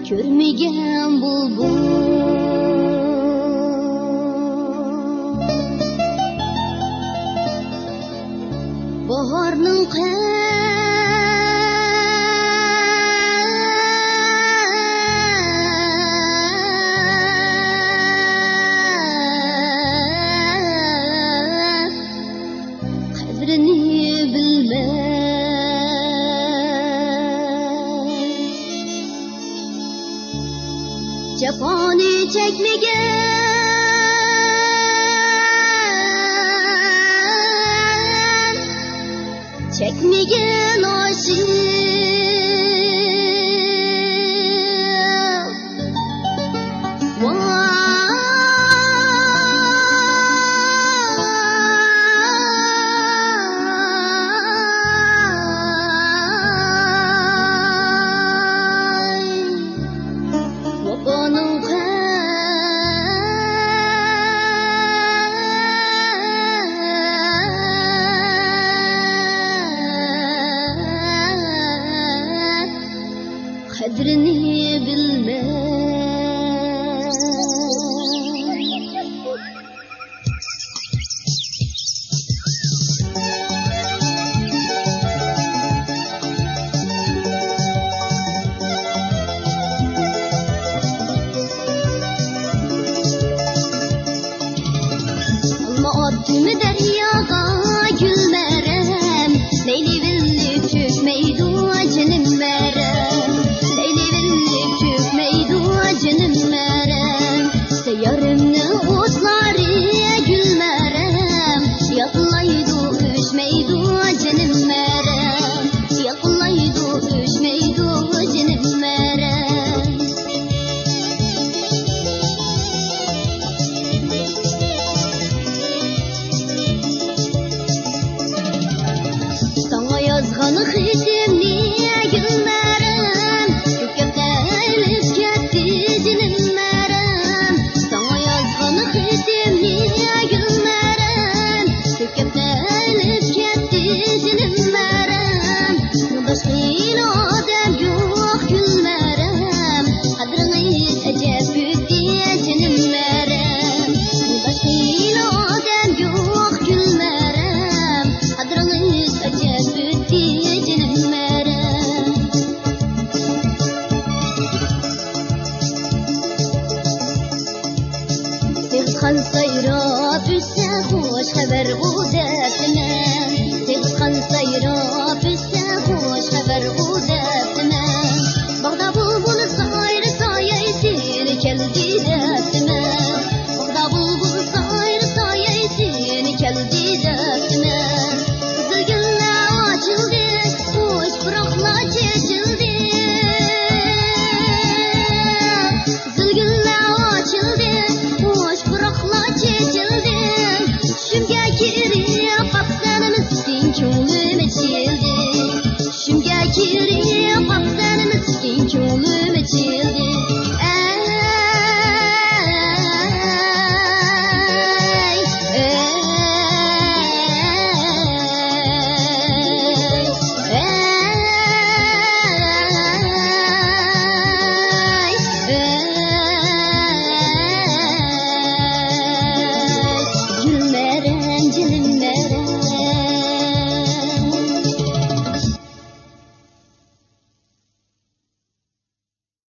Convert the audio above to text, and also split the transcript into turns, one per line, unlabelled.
Körmegen bulbul baharning qadrini bilmez. Cefani çekmegen aşık kadrini bilmez. Alma attımı deryaga gülmerem, Leyli villi çökmeydu canım merem. Yarımni o'tlariga gulmaram, yaqlaydi o'chmaydi jinim maram, yaqlaydi o'chmaydi jinim maram. Sana yazgan xitimni gulmaram, ko'kka ilib ketdi jinim maram. Xitimni gulmaram, ko'kka ilib ketdi jinim maram. Boshqa odam yo'q gulmaram, qadringiz ajab o'tdi jinim maram. Boshqa odam yo'q gulmaram, qadringiz ajab o'tdi jinim maram. Tezkan sayrab üstse hoş haber bu dertime. Tezkan sayrab